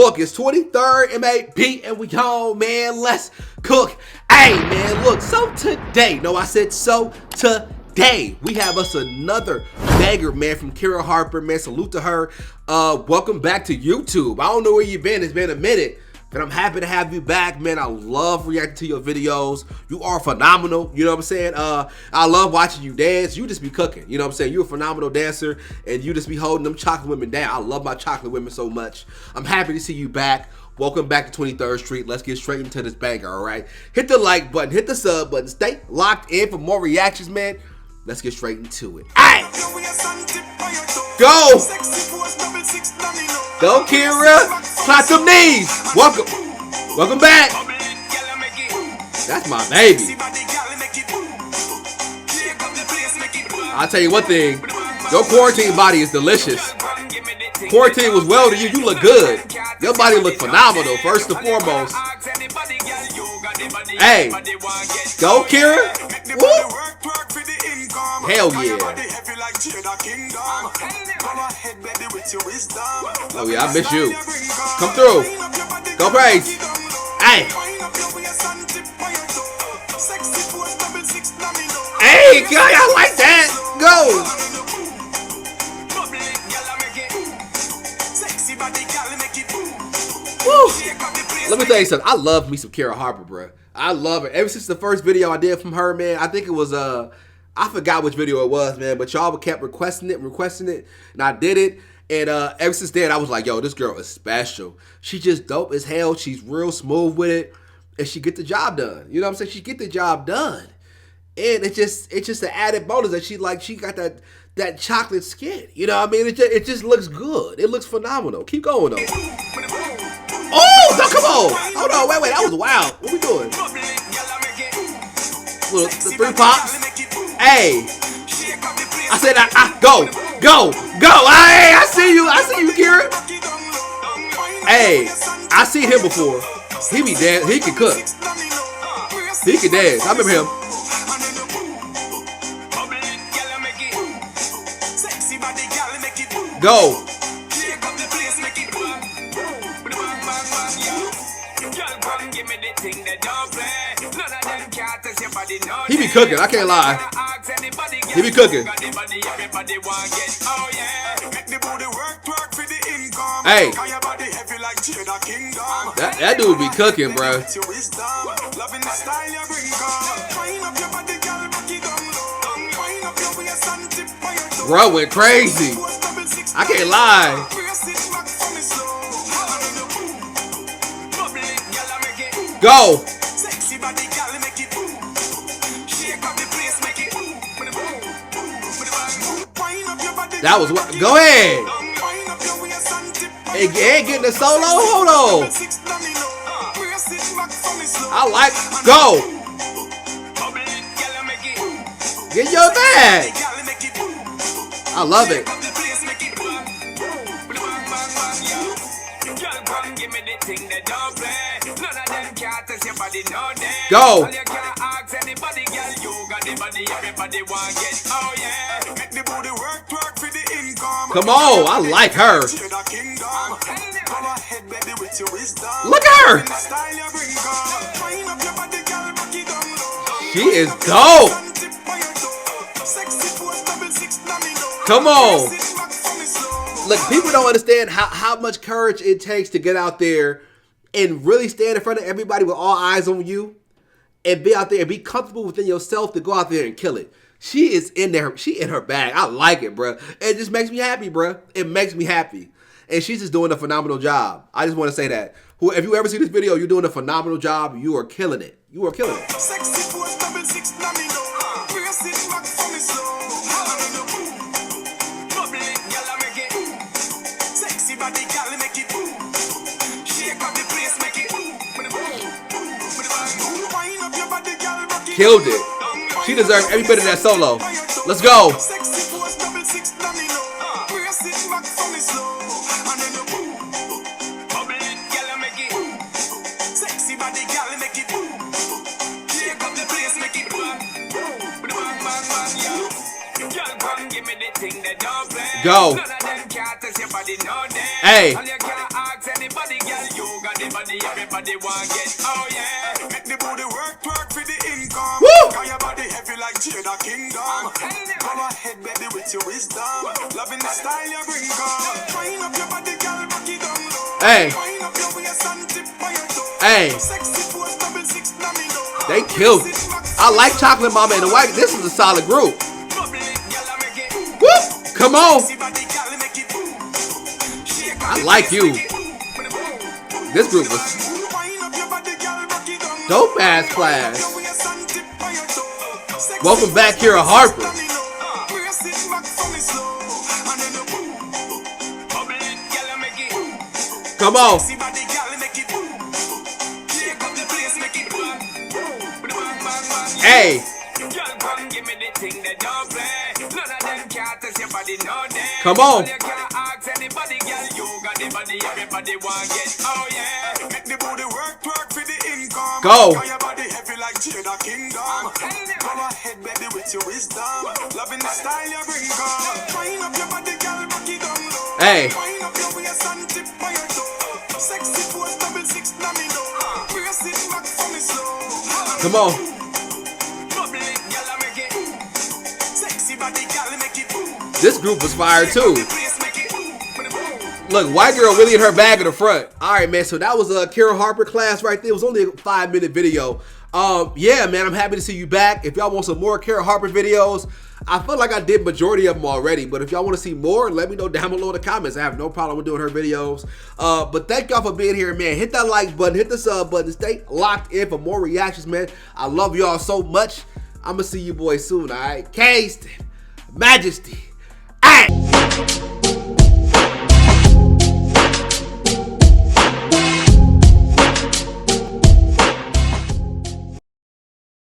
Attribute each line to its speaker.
Speaker 1: Look, it's 23rd MAP and we on, man. Let's cook. Hey, man, look, so today, no, I said so today, we have us another banger, man, from Kiira Harper, man. Salute to her. Welcome back to YouTube. I don't know where you've been. It's been a minute. But I'm happy to have you back, man. I love reacting to your videos. You are phenomenal, you know what I'm saying? I love watching you dance. You just be cooking, you know what I'm saying? You're a phenomenal dancer, and you just be holding them chocolate women down. I love my chocolate women so much. I'm happy to see you back. Welcome back to 23rd Street. Let's get straight into this banger, all right? Hit the like button, hit the sub button. Stay locked in for more reactions, man. Let's get straight into it. All right. Go! Go, Kiira! Clap them knees! Welcome back! That's my baby. I'll tell you one thing, your quarantine body is delicious. Quarantine was well to you, you look good. Your body look phenomenal, first and foremost. Hey, go Kiira! Woo! Hell yeah. Oh yeah, I miss you. Come through. Go praise. Hey. Hey, girl, I like that. Go. Woo. Let me tell you something. I love me some Kiira Harper, bro. I love her. Ever since the first video I did from her, man, I think it was I forgot which video it was, man, but y'all kept requesting it, and I did it. And ever since then, I was like, yo, this girl is special. She just dope as hell. She's real smooth with it, and she get the job done. You know what I'm saying? She get the job done, and it's just an added bonus that she got that chocolate skin. You know what I mean? It just looks good. It looks phenomenal. Keep going though. Oh, no, come on. Hold on, wait, that was wild. What we doing? Well, the 3 pops. Hey, I said, go. Hey, I see you, Kiira. Hey, I seen him before. He be dance, he can cook. He can dance. I remember him. Go. He be cooking, I can't lie. He be cooking. Hey, that dude be cooking, bro. Bro went crazy. I can't lie. Go. That was what. Go ahead. Ain't getting a solo. Hold on. I like. Go. Get your bag. I love it. Go. Come on, I like her. Look at her. She is dope. Come on. Look, people don't understand how much courage it takes to get out there and really stand in front of everybody with all eyes on you and be out there and be comfortable within yourself to go out there and kill it. She is in there. She in her bag. I like it, bro. It just makes me happy, bro. It makes me happy. And she's just doing a phenomenal job. I just want to say that. If you ever see this video, you're doing a phenomenal job. You are killing it. You are killing it. Killed it. She deserves every bit of that solo. Let's go. Go. Hey. Woo. Hey. Hey. They killed it. I like Chocolate Mama and the White. This is a solid group. Woo. Come on. I like you. This group was dope ass class. Welcome back, Kiira Harper. Come on. Hey. Come on. Go. Hey. Come on. This group was fire too. Look, white girl really in her bag in the front. All right, man. So that was a Kiira Harper class right there. It was only a 5-minute video. Yeah, man. I'm happy to see you back. If y'all want some more Kiira Harper videos, I feel like I did majority of them already. But if y'all want to see more, let me know down below in the comments. I have no problem with doing her videos. But thank y'all for being here, man. Hit that like button, hit the sub button. Stay locked in for more reactions, man. I love y'all so much. I'm gonna see you boys soon. All right, Case, Majesty. Hey.